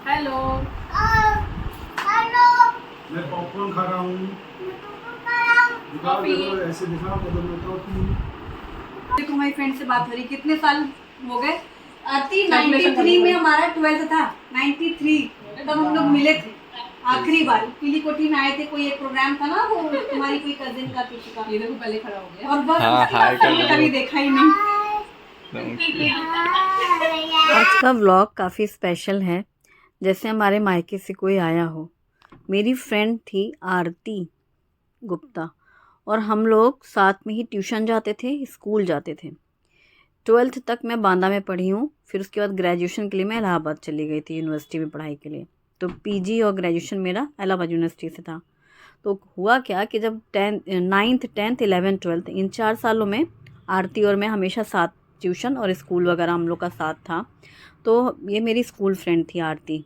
Hello. Hello. मैं popcorn खा रहा हूँ। दिखाओ कॉफी। देखो, ऐसे दिखाओ कदम में कॉफी। तुम्हारी फ्रेंड से बात हो रही, कितने साल हो गए? आती Calculation 93 में करनी हमारा 12th था। 93 तब हम लोग मिले थे आखिरी बार। पीली कोठी में आए थे, कोई एक प्रोग्राम था ना, वो तुम्हारी कोई कजिन का किसी का। ये देखो पहले खड़ा हो गया। और बस हाँ, उसके हाय बाद कर हमने दो। कभी देखा ही नहीं। आज का व्लॉग काफ़ी स्पेशल है, जैसे हमारे मायके से कोई आया हो। मेरी फ्रेंड थी आरती गुप्ता, और हम लोग साथ में ही ट्यूशन जाते थे, स्कूल जाते थे। 12th तक मैं बांदा में पढ़ी हूँ, फिर उसके बाद ग्रेजुएशन के लिए मैं इलाहाबाद चली गई थी यूनिवर्सिटी में पढ़ाई के लिए। तो पीजी और ग्रेजुएशन मेरा इलाहाबाद यूनिवर्सिटी से था। तो हुआ क्या कि जब 9th 10th 11th 12th इन 4 सालों में आरती और मैं हमेशा साथ, ट्यूशन और स्कूल वगैरह हम लोग का साथ था। तो ये मेरी स्कूल फ्रेंड थी आरती।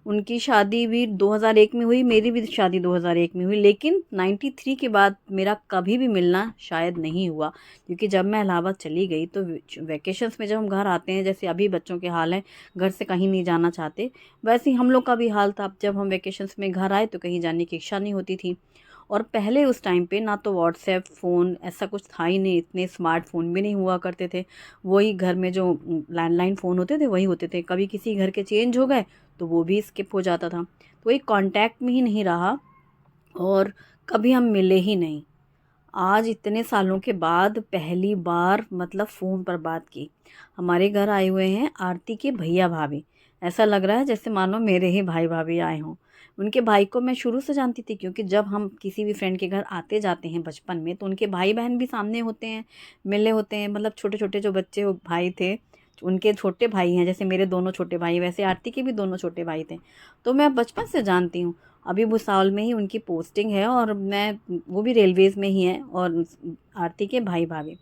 उनकी शादी भी 2001 में हुई, मेरी भी शादी 2001 में हुई, लेकिन 93 के बाद मेरा कभी भी मिलना शायद नहीं हुआ, क्योंकि जब मैं इलाहाबाद चली गई तो वैकेशंस में जब हम घर आते हैं, जैसे अभी बच्चों के हाल हैं, घर से कहीं नहीं जाना चाहते, वैसे ही हम लोग का भी हाल था। जब हम वैकेशंस में घर आए तो कहीं जाने की इच्छा नहीं होती थी। और पहले उस टाइम पे ना तो व्हाट्सएप, फ़ोन ऐसा कुछ था ही नहीं, इतने स्मार्टफोन भी नहीं हुआ करते थे। वही घर में जो लैंडलाइन फ़ोन होते थे वही होते थे। कभी किसी घर के चेंज हो गए तो वो भी स्किप हो जाता था। तो वही कांटेक्ट में ही नहीं रहा, और कभी हम मिले ही नहीं। आज इतने सालों के बाद पहली बार मतलब फ़ोन पर बात की। हमारे घर आए हुए हैं आरती के भैया भाभी। ऐसा लग रहा है जैसे मानो मेरे ही भाई भाभी आए हों। उनके भाई को मैं शुरू से जानती थी, क्योंकि जब हम किसी भी फ्रेंड के घर आते जाते हैं बचपन में तो उनके भाई बहन भी सामने होते हैं, मिले होते हैं। मतलब छोटे छोटे जो बच्चे वो भाई थे, उनके छोटे भाई हैं, जैसे मेरे दोनों छोटे भाई, वैसे आरती के भी दोनों छोटे भाई थे। तो मैं बचपन से जानती हूँ। अभी भुसावल में ही उनकी पोस्टिंग है, और मैं, वो भी रेलवेज़ में ही है, और आरती के भाई भाभी।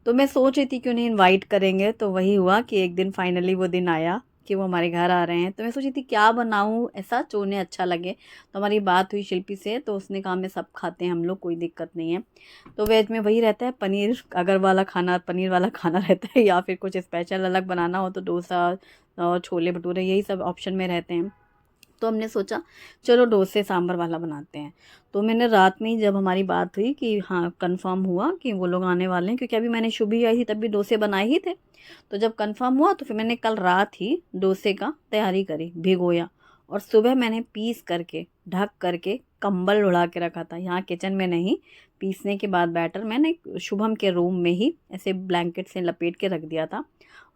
तो मैं सोच रही थी कि उन्हें इनवाइट करेंगे, तो वही हुआ कि एक दिन फाइनली वो दिन आया कि वो हमारे घर आ रहे हैं। तो मैं सोची थी क्या बनाऊँ ऐसा जो उन्हें अच्छा लगे। तो हमारी बात हुई शिल्पी से, तो उसने कहा मैं सब खाते हैं हम लोग, कोई दिक्कत नहीं है। तो वेज में वही रहता है, पनीर अगर वाला खाना, पनीर वाला खाना रहता है, या फिर कुछ स्पेशल अलग बनाना हो तो डोसा और छोले भटूरे, यही सब ऑप्शन में रहते हैं। तो हमने सोचा चलो डोसे सांभर वाला बनाते हैं। तो मैंने रात में ही, जब हमारी बात हुई कि हाँ कंफर्म हुआ कि वो लोग आने वाले हैं, क्योंकि अभी मैंने शुभी आई थी तब भी डोसे बनाए ही थे। तो जब कंफर्म हुआ तो फिर मैंने कल रात ही डोसे का तैयारी करी, भिगोया, और सुबह मैंने पीस करके ढक करके कंबल उड़ा के रखा था, यहाँ किचन में नहीं। पीसने के बाद बैटर मैंने शुभम के रूम में ही ऐसे ब्लैंकेट से लपेट के रख दिया था।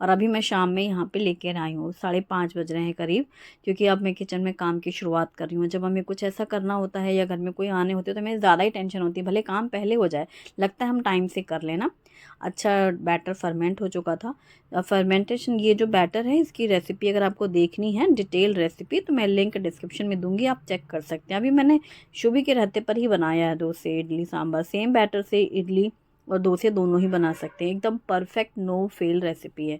और अभी मैं शाम में यहाँ पे लेकर आई हूँ, 5:30 बज रहे हैं करीब, क्योंकि अब मैं किचन में काम की शुरुआत कर रही हूँ। जब हमें कुछ ऐसा करना होता है या घर में कोई आने होते हैं तो हमें ज़्यादा ही टेंशन होती है, भले काम पहले हो जाए, लगता है हम टाइम से कर लेना। अच्छा बैटर फर्मेंट हो चुका था। फर्मेंटेशन, ये जो बैटर है इसकी रेसिपी अगर आपको देखनी है, डिटेल रेसिपी, तो मैं लिंक डिस्क्रिप्शन में दूंगी, आप चेक कर सकते हैं। अभी मैंने शुभी के रहते पर ही बनाया है डोसे, इडली, सांभर। सेम बैटर से इडली और डोसे दोनों ही बना सकते हैं, एकदम परफेक्ट नो फेल रेसिपी है।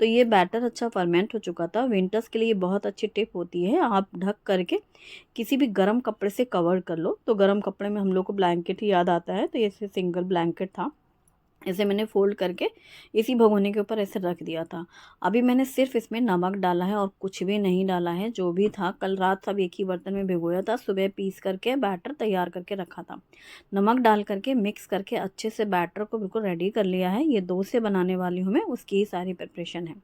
तो ये बैटर अच्छा फर्मेंट हो चुका था। विंटर्स के लिए बहुत अच्छी टिप होती है, आप ढक करके किसी भी गर्म कपड़े से कवर कर लो। तो गर्म कपड़े में हम लोग को ब्लैंकेट ही याद आता है, तो ये सिंगल ब्लैंकेट था। इसे मैंने फ़ोल्ड करके इसी भगोने के ऊपर ऐसे रख दिया था। अभी मैंने सिर्फ़ इसमें नमक डाला है और कुछ भी नहीं डाला है। जो भी था कल रात सब एक ही बर्तन में भिगोया था, सुबह पीस करके बैटर तैयार करके रखा था। नमक डाल करके मिक्स करके अच्छे से बैटर को बिल्कुल रेडी कर लिया है। ये डोसे बनाने वाली हूँ मैं, उसकी ही सारी प्रिपरेशन है।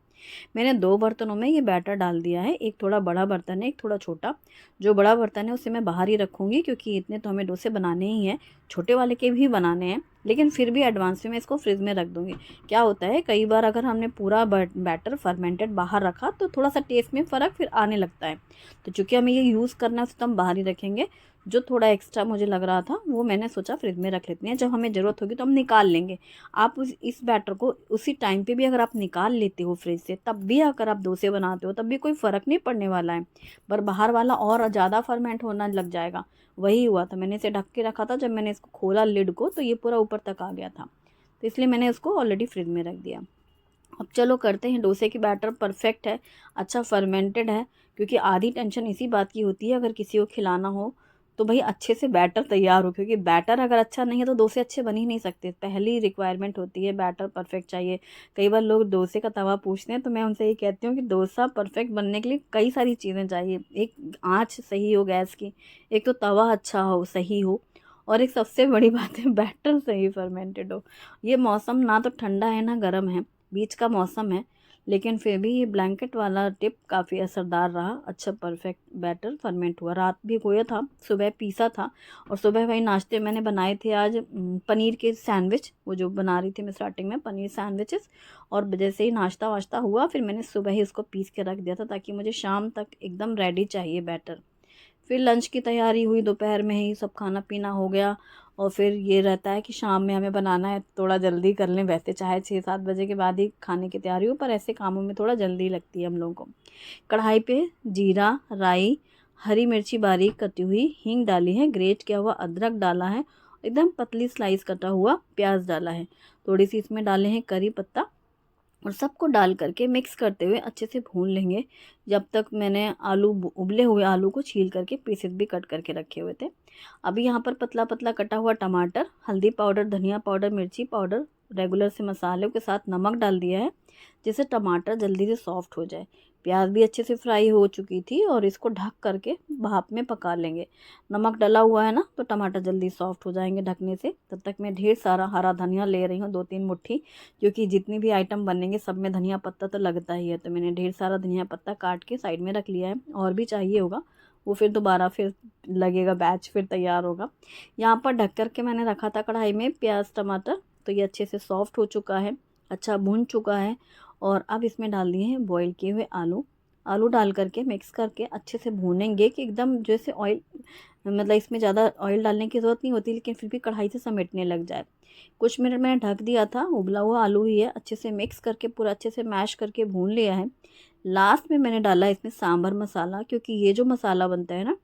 मैंने 2 बर्तनों में ये बैटर डाल दिया है, एक थोड़ा बड़ा बर्तन है, एक थोड़ा छोटा। जो बड़ा बर्तन है उसे मैं बाहर ही रखूँगी, क्योंकि इतने तो हमें डोसे बनाने ही हैं, छोटे वाले के भी बनाने हैं, लेकिन फिर भी एडवांस में मैं इसको फ्रिज में रख दूँगी। क्या होता है कई बार अगर हमने पूरा बैटर फर्मेंटेड बाहर रखा तो थोड़ा-सा टेस्ट में फ़र्क फिर आने लगता है। तो चूँकि हमें ये यूज़ करना है तो हम बाहर ही रखेंगे। जो थोड़ा एक्स्ट्रा मुझे लग रहा था वो मैंने सोचा फ्रिज में रख लेते हैं, जब हमें ज़रूरत होगी तो हम निकाल लेंगे। आप इस बैटर को उसी टाइम पे भी अगर आप निकाल लेते हो फ्रिज से, तब भी अगर आप डोसे बनाते हो तब भी कोई फ़र्क नहीं पड़ने वाला है। पर बाहर वाला और ज़्यादा फर्मेंट होना लग जाएगा। वही हुआ था, मैंने इसे ढक के रखा था, जब मैंने इसको खोला लिड को तो ये पूरा ऊपर तक आ गया था। तो इसलिए मैंने उसको ऑलरेडी फ्रिज में रख दिया। अब चलो करते हैं। डोसे की बैटर परफेक्ट है, अच्छा फर्मेंटेड है, क्योंकि आधी टेंशन इसी बात की होती है अगर किसी को खिलाना हो तो भाई अच्छे से बैटर तैयार हो, क्योंकि बैटर अगर अच्छा नहीं है तो डोसे अच्छे बन ही नहीं सकते। पहली रिक्वायरमेंट होती है बैटर परफेक्ट चाहिए। कई बार लोग डोसे का तवा पूछते हैं, तो मैं उनसे ये कहती हूँ कि डोसा परफेक्ट बनने के लिए कई सारी चीज़ें चाहिए। एक आँच सही हो गैस की, एक तो तवा अच्छा हो, सही हो, और एक सबसे बड़ी बात है बैटर सही फर्मेंटेड हो। ये मौसम ना तो ठंडा है ना गर्म है, बीच का मौसम है, लेकिन फिर भी ये ब्लैंकेट वाला टिप काफ़ी असरदार रहा। अच्छा परफेक्ट बैटर फर्मेंट हुआ। रात भी गोया था, सुबह पीसा था, और सुबह वही नाश्ते मैंने बनाए थे आज पनीर के सैंडविच, वो जो बना रही थी मैं स्टार्टिंग में पनीर सैंडविचेस। और जैसे ही नाश्ता वाश्ता हुआ फिर मैंने सुबह ही उसको पीस के रख दिया था, ताकि मुझे शाम तक एकदम रेडी चाहिए बैटर। फिर लंच की तैयारी हुई, दोपहर में ही सब खाना पीना हो गया। और फिर ये रहता है कि शाम में हमें बनाना है, थोड़ा जल्दी कर लें, वैसे चाहे 6-7 बजे के बाद ही खाने की तैयारी हो, पर ऐसे कामों में थोड़ा जल्दी लगती है हम लोगों को। कढ़ाई पे जीरा, राई, हरी मिर्ची बारीक कटी हुई, हींग डाली है, ग्रेट किया हुआ अदरक डाला है, एकदम पतली स्लाइस कटा हुआ प्याज डाला है, थोड़ी सी इसमें डाले हैं करी पत्ता, और सबको डाल करके मिक्स करते हुए अच्छे से भून लेंगे, जब तक मैंने उबले हुए आलू को छील करके पीसेस भी कट करके रखे हुए थे। अभी यहाँ पर पतला पतला कटा हुआ टमाटर, हल्दी पाउडर, धनिया पाउडर, मिर्ची पाउडर, रेगुलर से मसालों के साथ नमक डाल दिया है, जिससे टमाटर जल्दी से सॉफ्ट हो जाए। प्याज भी अच्छे से फ्राई हो चुकी थी, और इसको ढक करके भाप में पका लेंगे। नमक डला हुआ है ना, तो टमाटर जल्दी सॉफ्ट हो जाएंगे ढकने से। तब तक मैं ढेर सारा हरा धनिया ले रही हूँ, 2-3 मुट्ठी, क्योंकि जितनी भी आइटम बनेंगे सब में धनिया पत्ता तो लगता ही है। तो मैंने ढेर सारा धनिया पत्ता काट के साइड में रख लिया है, और भी चाहिए होगा, वो फिर दोबारा फिर लगेगा, बैच फिर तैयार होगा। यहाँ पर ढक कर के मैंने रखा था कढ़ाई में प्याज टमाटर, तो ये अच्छे से सॉफ्ट हो चुका है, अच्छा भून चुका है। और अब इसमें डाल दिए हैं बॉईल किए हुए आलू डाल करके मिक्स करके अच्छे से भूनेंगे कि एकदम जैसे ऑयल, मतलब इसमें ज़्यादा ऑयल डालने की ज़रूरत नहीं होती, लेकिन फिर भी कढ़ाई से समेटने लग जाए। कुछ मिनट मैंने ढक दिया था, उबला हुआ आलू ही है, अच्छे से मिक्स करके पूरा अच्छे से मैश करके भून लिया है। लास्ट में मैंने डाला इसमें सांभर मसाला, क्योंकि ये जो मसाला बनता है ना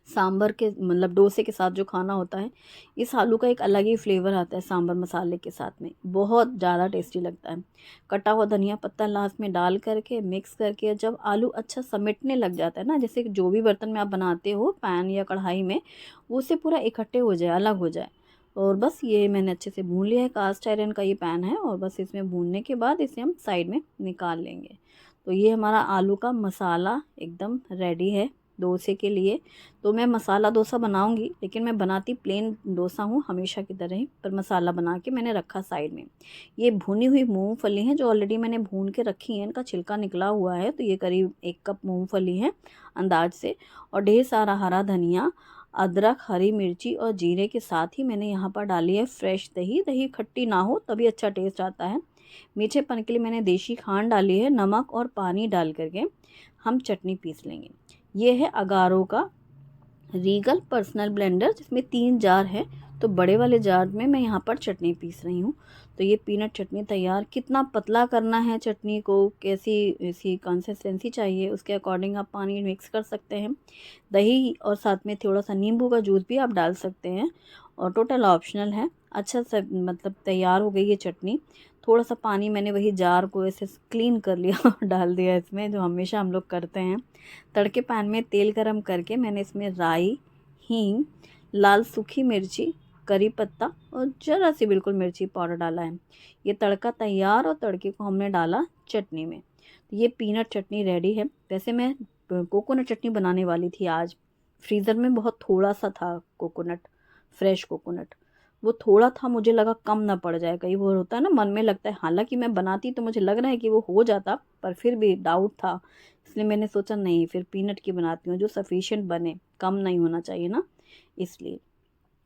सांभर के, मतलब डोसे के साथ जो खाना होता है, इस आलू का एक अलग ही फ्लेवर आता है सांभर मसाले के साथ में, बहुत ज़्यादा टेस्टी लगता है। कटा हुआ धनिया पत्ता लास्ट में डाल करके मिक्स करके, जब आलू अच्छा समेटने लग जाता है ना, जैसे जो भी बर्तन में आप बनाते हो पैन या कढ़ाई में, वो उससे पूरा इकट्ठे हो जाए, अलग हो जाए। और बस ये मैंने अच्छे से भून लिया है, कास्ट आयरन का ये पैन है, और बस इसमें भूनने के बाद इसे हम साइड में निकाल लेंगे। तो ये हमारा आलू का मसाला एकदम रेडी है डोसे के लिए। तो मैं मसाला डोसा बनाऊंगी, लेकिन मैं बनाती प्लेन डोसा हूँ हमेशा की तरह ही, पर मसाला बना के मैंने रखा साइड में। ये भुनी हुई मूंगफली हैं, जो ऑलरेडी मैंने भून के रखी हैं, इनका छिलका निकला हुआ है, तो ये करीब 1 कप मूंगफली है अंदाज से, और ढेर सारा हरा धनिया, अदरक, हरी मिर्ची और जीरे के साथ ही मैंने यहाँ पर डाली है फ्रेश दही। दही खट्टी ना हो तभी अच्छा टेस्ट आता है। मीठेपन के लिए मैंने देशी खांड डाली है, नमक और पानी डाल करके हम चटनी पीस लेंगे। ये है अगारो का रीगल पर्सनल ब्लेंडर, जिसमें 3 जार है, तो बड़े वाले जार में मैं यहाँ पर चटनी पीस रही हूँ। तो ये पीनट चटनी तैयार। कितना पतला करना है चटनी को, कैसी ऐसी कंसिस्टेंसी चाहिए, उसके अकॉर्डिंग आप पानी मिक्स कर सकते हैं। दही और साथ में थोड़ा सा नींबू का जूस भी आप डाल सकते हैं, और टोटल ऑप्शनल है। अच्छा सा मतलब तैयार हो गई ये चटनी। थोड़ा सा पानी मैंने वही जार को ऐसे क्लीन कर लिया और डाल दिया इसमें, जो हमेशा हम लोग करते हैं। तड़के पैन में तेल गरम करके मैंने इसमें राई, हींग, लाल सूखी मिर्ची, करी पत्ता और ज़रा सी बिल्कुल मिर्ची पाउडर डाला है। ये तड़का तैयार, और तड़के को हमने डाला चटनी में। तो ये पीनट चटनी रेडी है। वैसे मैं कोकोनट चटनी बनाने वाली थी आज, फ्रीज़र में बहुत थोड़ा सा था कोकोनट, फ्रेश कोकोनट, वो थोड़ा था, मुझे लगा कम ना पड़ जाए, कई वो होता है ना मन में लगता है। हालांकि मैं बनाती तो मुझे लग रहा है कि वो हो जाता, पर फिर भी डाउट था, इसलिए मैंने सोचा नहीं, फिर पीनट की बनाती हूँ जो सफिशिएंट बने, कम नहीं होना चाहिए ना, इसलिए।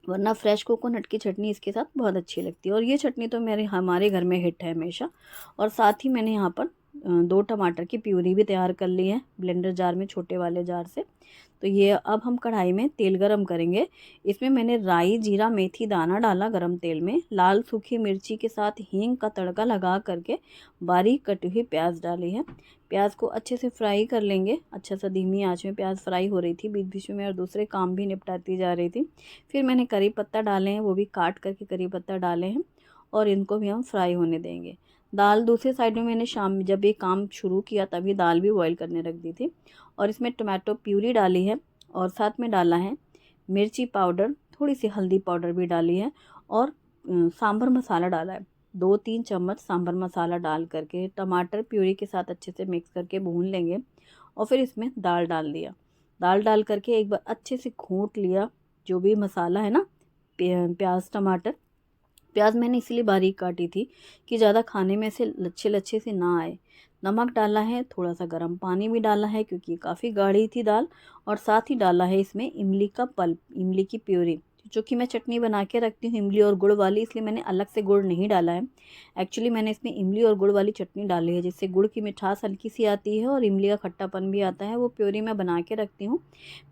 वरना फ्रेश कोकोनट की चटनी इसके साथ बहुत अच्छी लगती है। और ये चटनी तो हमारे घर में हिट है हमेशा। और साथ ही मैंने यहाँ पर 2 टमाटर की प्यूरी भी तैयार कर ली है ब्लेंडर जार में, छोटे वाले जार से। तो ये अब हम कढ़ाई में तेल गरम करेंगे। इसमें मैंने राई, जीरा, मेथी दाना डाला गरम तेल में। लाल सूखी मिर्ची के साथ हींग का तड़का लगा करके बारीक कटी हुई प्याज डाली है। प्याज को अच्छे से फ्राई कर लेंगे। अच्छा सा धीमी आंच में प्याज फ्राई हो रही थी, बीच बीच में और दूसरे काम भी निपटाती जा रही थी। फिर मैंने करी पत्ता डाले हैं, वो भी काट करके करी पत्ता डाले हैं, और इनको भी हम फ्राई होने देंगे। दाल दूसरी साइड में मैंने शाम जब ये काम शुरू किया तभी दाल भी बॉईल करने रख दी थी, और इसमें टमाटो प्यूरी डाली है, और साथ में डाला है मिर्ची पाउडर, थोड़ी सी हल्दी पाउडर भी डाली है और सांभर मसाला डाला है। 2-3 चम्मच सांभर मसाला डाल करके टमाटर प्यूरी के साथ अच्छे से मिक्स करके भून लेंगे और फिर इसमें दाल डाल दिया। दाल डाल करके एक बार अच्छे से घोंट लिया जो भी मसाला है ना, प्याज टमाटर। प्याज मैंने इसीलिए बारीक काटी थी कि ज़्यादा खाने में से लच्छे लच्छे से ना आए। नमक डाला है, थोड़ा सा गर्म पानी भी डाला है क्योंकि काफ़ी गाढ़ी थी दाल, और साथ ही डाला है इसमें इमली का पल्प, इमली की प्यूरी, जो कि मैं चटनी बना के रखती हूँ इमली और गुड़ वाली, इसलिए मैंने अलग से गुड़ नहीं डाला है। एक्चुअली मैंने इसमें इमली और गुड़ वाली चटनी डाली है जिससे गुड़ की मिठास हल्की सी आती है और इमली का खट्टापन भी आता है। वो प्यूरी मैं बना के रखती हूँ।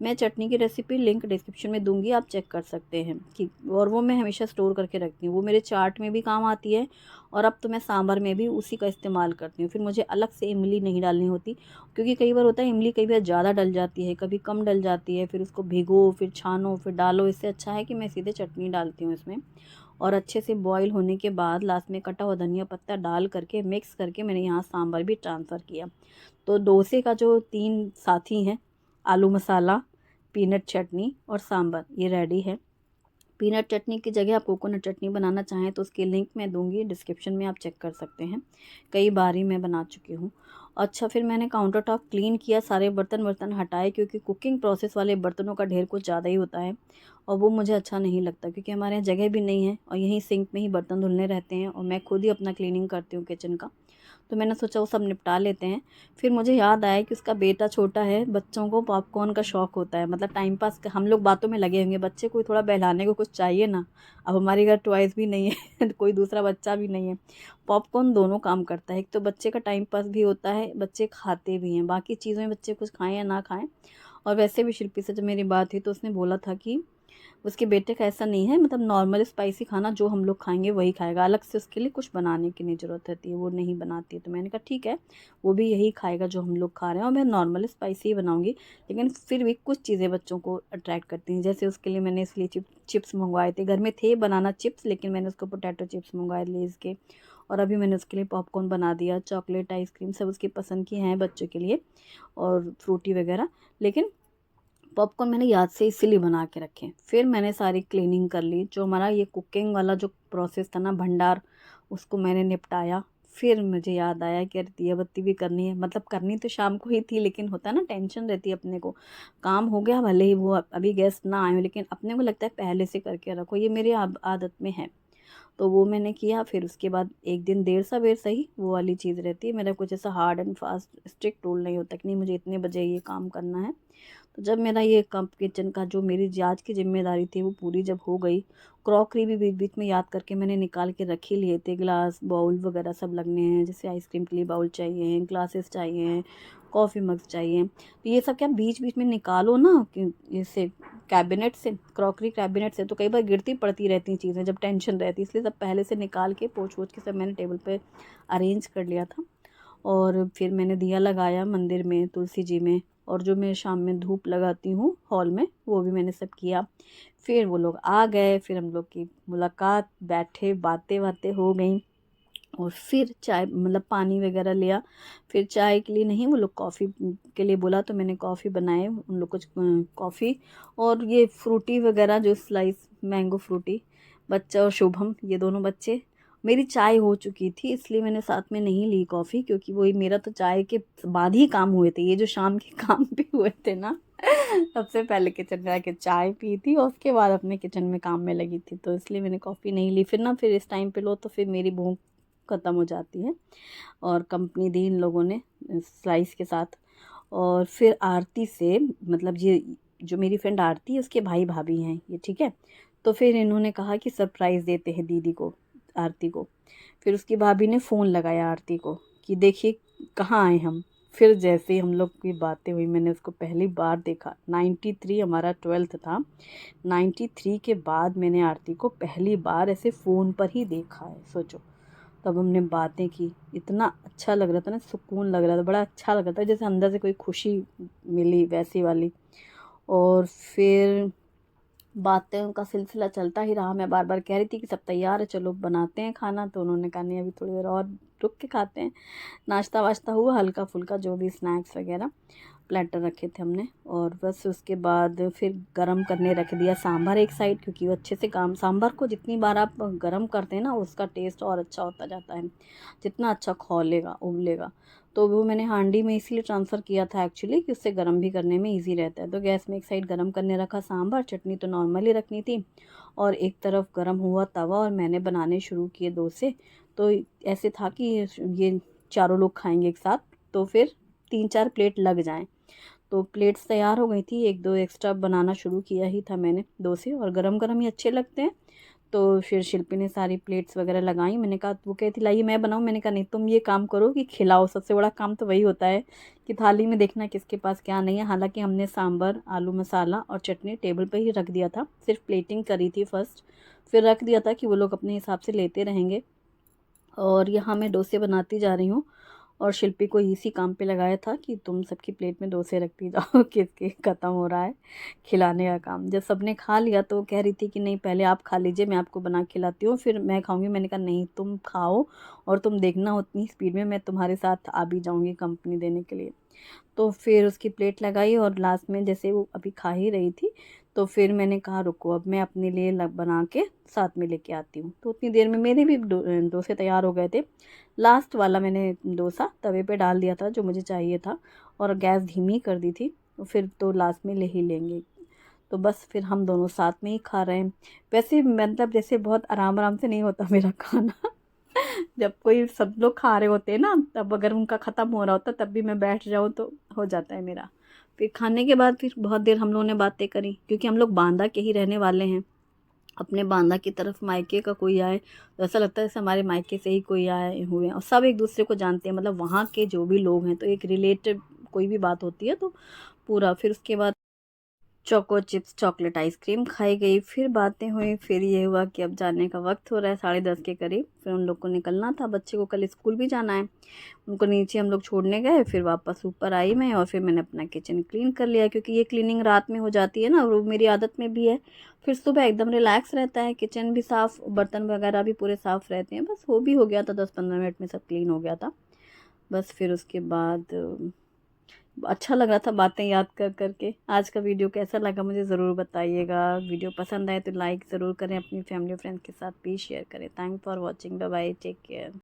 मैं चटनी की रेसिपी लिंक डिस्क्रिप्शन में दूंगी, आप चेक कर सकते हैं कि, और वो मैं हमेशा स्टोर करके रखती हूँ। वो मेरे चाट में भी काम आती है और अब तो मैं सांभर में भी उसी का इस्तेमाल करती हूँ। फिर मुझे अलग से इमली नहीं डालनी होती, क्योंकि कई बार होता है इमली कई बार ज़्यादा डल जाती है, कभी कम डल जाती है, फिर उसको भिगो, फिर छानो, फिर डालो। इससे अच्छा है कि मैं सीधे चटनी डालती हूँ इसमें। और अच्छे से बॉईल होने के बाद लास्ट में कटा हुआ धनिया पत्ता डाल करके मिक्स करके मैंने यहाँ सांभर भी ट्रांसफ़र किया। तो डोसे का जो 3 साथी हैं, आलू मसाला, पीनट चटनी और सांभर, ये रेडी है। पीनट चटनी की जगह आप कोकोनट चटनी बनाना चाहें तो उसकी लिंक मैं दूंगी डिस्क्रिप्शन में, आप चेक कर सकते हैं। कई बार ही मैं बना चुकी हूँ। अच्छा, फिर मैंने काउंटर टॉप क्लीन किया, सारे बर्तन हटाए, क्योंकि कुकिंग प्रोसेस वाले बर्तनों का ढेर कुछ ज़्यादा ही होता है और वो मुझे अच्छा नहीं लगता, क्योंकि हमारे यहाँ जगह भी नहीं है और यहीं सिंक में ही बर्तन धुलने रहते हैं और मैं खुद ही अपना क्लीनिंग करती हूँ किचन का। तो मैंने सोचा वो सब निपटा लेते हैं। फिर मुझे याद आया कि उसका बेटा छोटा है, बच्चों को पॉपकॉर्न का शौक़ होता है, मतलब टाइम पास हम लोग बातों में लगे होंगे, बच्चे को थोड़ा बहलाने को कुछ चाहिए ना। अब हमारे घर टॉयज़ भी नहीं है कोई दूसरा बच्चा भी नहीं है। पॉपकॉर्न दोनों काम करता है, एक तो बच्चे का टाइम पास भी होता है, बच्चे खाते भी हैं, बाकी चीज़ों में बच्चे कुछ खाएँ या ना खाएँ। और वैसे भी शिल्पी से जब मेरी बात हुई तो उसने बोला था कि उसके बेटे का ऐसा नहीं है, मतलब नॉर्मल स्पाइसी खाना जो हम लोग खाएंगे वही खाएगा, अलग से उसके लिए कुछ बनाने की नहीं ज़रूरत रहती है, वो नहीं बनाती है। तो मैंने कहा ठीक है, वो भी यही खाएगा जो हम लोग खा रहे हैं और मैं नॉर्मल स्पाइसी ही बनाऊंगी। लेकिन फिर भी कुछ चीज़ें बच्चों को अट्रैक्ट करती हैं, जैसे उसके लिए मैंने इसलिए चिप्स मंगवाए थे, घर में थे बनाना चिप्स, लेकिन मैंने उसको पोटैटो चिप्स मंगवाए लेज़ के। और अभी मैंने उसके लिए पॉपकॉर्न बना दिया, चॉकलेट आइसक्रीम सब उसकी पसंद की हैं बच्चों के लिए, और फ्रूटी वगैरह। लेकिन पॉपकॉर्न मैंने याद से इसीलिए बना के रखे। फिर मैंने सारी क्लीनिंग कर ली, जो हमारा ये कुकिंग वाला जो प्रोसेस था ना, भंडार, उसको मैंने निपटाया। फिर मुझे याद आया कि अरे दिया बत्ती भी करनी है, मतलब करनी तो शाम को ही थी, लेकिन होता है ना टेंशन रहती है अपने को, काम हो गया भले ही वो अभी गेस्ट ना आए हो, लेकिन अपने को लगता है पहले से करके रखो, ये मेरी आदत में है। तो वो मैंने किया। फिर उसके बाद एक दिन देर सवेर सही वो वाली चीज़ रहती है, मेरा कुछ ऐसा hard and fast strict rule नहीं होता कि नहीं मुझे इतने बजे ये काम करना है। तो जब मेरा ये किचन का जो मेरी आज की जिम्मेदारी थी वो पूरी जब हो गई, क्रॉकरी भी बीच बीच में याद करके मैंने निकाल के रख ही लिए थे, ग्लास बाउल वगैरह सब लगने हैं, जैसे आइसक्रीम के लिए बाउल चाहिए, ग्लासेस चाहिए, कॉफ़ी मग्स चाहिए। तो ये सब क्या बीच बीच में निकालो ना, कि इससे कैबिनेट से, क्रॉकरी कैबिनेट से तो कई बार गिरती पड़ती रहती चीज़ें जब टेंशन रहती, इसलिए सब पहले से निकाल के पोंछ वोछ के सब मैंने टेबल पे अरेंज कर लिया था। और फिर मैंने दिया लगाया मंदिर में, तुलसी जी में, और जो मैं शाम में धूप लगाती हूँ हॉल में, वो भी मैंने सब किया। फिर वो लोग आ गए, फिर हम लोग की मुलाकात, बैठे, बातें बातें हो गई, और फिर चाय मतलब पानी वगैरह लिया। फिर चाय के लिए नहीं, वो लोग कॉफ़ी के लिए बोला तो मैंने कॉफ़ी बनाए, उन लोग कुछ कॉफ़ी और ये फ्रूटी वगैरह जो स्लाइस मैंगो फ्रूटी, बच्चा और शुभम, ये दोनों बच्चे। मेरी चाय हो चुकी थी इसलिए मैंने साथ में नहीं ली कॉफ़ी, क्योंकि वही मेरा तो चाय के बाद ही काम हुए थे, ये जो शाम के काम भी हुए थे ना सबसे पहले किचन में आके चाय पी थी और उसके बाद अपने किचन में काम में लगी थी, तो इसलिए मैंने कॉफ़ी नहीं ली। फिर इस टाइम पे लो तो फिर मेरी भूख ख़त्म हो जाती है। और कंपनी दी इन लोगों ने स्लाइस के साथ। और फिर आरती से, मतलब ये जो मेरी फ्रेंड आरती है उसके भाई भाभी हैं ये, ठीक है। तो फिर इन्होंने कहा कि सरप्राइज़ देते हैं दीदी को, आरती को। फिर उसकी भाभी ने फ़ोन लगाया आरती को कि देखिए कहाँ आए हम। फिर जैसे ही हम लोग की बातें हुई, मैंने उसको पहली बार देखा। 93 हमारा 12th था, 93 के बाद मैंने आरती को पहली बार ऐसे फ़ोन पर ही देखा है, सोचो। तब हमने बातें की, इतना अच्छा लग रहा था ना, सुकून लग रहा था, बड़ा अच्छा लग रहा था, जैसे अंदर से कोई खुशी मिली वैसी वाली। और फिर बातें का सिलसिला चलता ही रहा। मैं बार बार कह रही थी कि सब तैयार है, चलो बनाते हैं खाना, तो उन्होंने कहा नहीं अभी थोड़ी देर और रुक के खाते हैं। नाश्ता वाश्ता हुआ हल्का फुल्का, जो भी स्नैक्स वगैरह। प्लेटर रखे थे हमने। और बस उसके बाद फिर गरम करने रख दिया सांभर एक साइड, क्योंकि वो अच्छे से काम, सांभर को जितनी बार आप गरम करते हैं ना उसका टेस्ट और अच्छा होता जाता है, जितना अच्छा खौलेगा उबलेगा। तो वो मैंने हांडी में इसीलिए ट्रांसफ़र किया था एक्चुअली कि उससे गर्म भी करने में इजी रहता है। तो गैस में एक साइड गर्म करने रखा सांभर, चटनी तो नॉर्मली रखनी थी, और एक तरफ गर्म हुआ तवा और मैंने बनाने शुरू किए डोसे। तो ऐसे था कि ये चारों लोग खाएंगे एक साथ, तो फिर 3-4 प्लेट लग जाएं। तो प्लेट्स तैयार हो गई थी, 1-2 एक्स्ट्रा बनाना शुरू किया ही था मैंने डोसे, और गरम गरम ही अच्छे लगते हैं। तो फिर शिल्पी ने सारी प्लेट्स वगैरह लगाई। मैंने कहा, वो कहती लाइए मैं बनाऊँ, मैंने कहा नहीं तुम ये काम करो कि खिलाओ, सबसे बड़ा काम तो वही होता है कि थाली में देखना किसके पास क्या नहीं है। हालांकि हमने सांभर, आलू मसाला और चटनी टेबल पर ही रख दिया था, सिर्फ प्लेटिंग करी थी फर्स्ट, फिर रख दिया था कि वो लोग अपने हिसाब से लेते रहेंगे। और यहाँ मैं डोसे बनाती जा रही हूँ, और शिल्पी को इसी काम पे लगाया था कि तुम सबकी प्लेट में डोसे रखती जाओ किसके ख़त्म हो रहा है खिलाने का काम। जब सबने खा लिया तो कह रही थी कि नहीं पहले आप खा लीजिए, मैं आपको बना के खिलाती हूँ, फिर मैं खाऊंगी। मैंने कहा नहीं तुम खाओ, और तुम देखना उतनी स्पीड में मैं तुम्हारे साथ आ भी जाऊँगी कंपनी देने के लिए। तो फिर उसकी प्लेट लगाई, और लास्ट में जैसे वो अभी खा ही रही थी तो फिर मैंने कहा रुको अब मैं अपने लिए बना के साथ में लेके आती हूँ। तो उतनी देर में मेरे भी डोसे तैयार हो गए थे। लास्ट वाला मैंने डोसा तवे पे डाल दिया था जो मुझे चाहिए था, और गैस धीमी कर दी थी। तो फिर तो लास्ट में ले ही लेंगे, तो बस फिर हम दोनों साथ में ही खा रहे हैं। वैसे मतलब जैसे बहुत आराम आराम से नहीं होता मेरा खाना जब कोई सब लोग खा रहे होते हैं ना, तब अगर उनका ख़त्म हो रहा होता तब भी मैं बैठ जाऊँ तो हो जाता है मेरा। फिर खाने के बाद फिर बहुत देर हम लोगों ने बातें करी, क्योंकि हम लोग बांदा के ही रहने वाले हैं। अपने बांदा की तरफ मायके का कोई आए तो ऐसा लगता है जैसे हमारे मायके से ही कोई आए हुए हैं, और सब एक दूसरे को जानते हैं, मतलब वहाँ के जो भी लोग हैं, तो एक रिलेटिव कोई भी बात होती है तो पूरा। फिर उसके बाद चोको चिप्स, चॉकलेट आइसक्रीम खाई गई, फिर बातें हुई, फिर ये हुआ कि अब जाने का वक्त हो रहा है 10:30 के करीब। फिर उन लोग को निकलना था, बच्चे को कल स्कूल भी जाना है। उनको नीचे हम लोग छोड़ने गए, फिर वापस ऊपर आई मैं, और फिर मैंने अपना किचन क्लीन कर लिया, क्योंकि ये क्लीनिंग रात में हो जाती है ना, और वो मेरी आदत में भी है। फिर सुबह एकदम रिलैक्स रहता है, किचन भी साफ़, बर्तन वगैरह भी पूरे साफ़ रहते हैं। बस वो भी हो गया था, 10-15 मिनट में सब क्लीन हो गया था। बस फिर उसके बाद अच्छा लग रहा था बातें याद कर करके। आज का वीडियो कैसा लगा मुझे ज़रूर बताइएगा। वीडियो पसंद आए तो लाइक ज़रूर करें, अपनी फैमिली फ्रेंड्स के साथ भी शेयर करें। Thank for watching, bye bye, take care.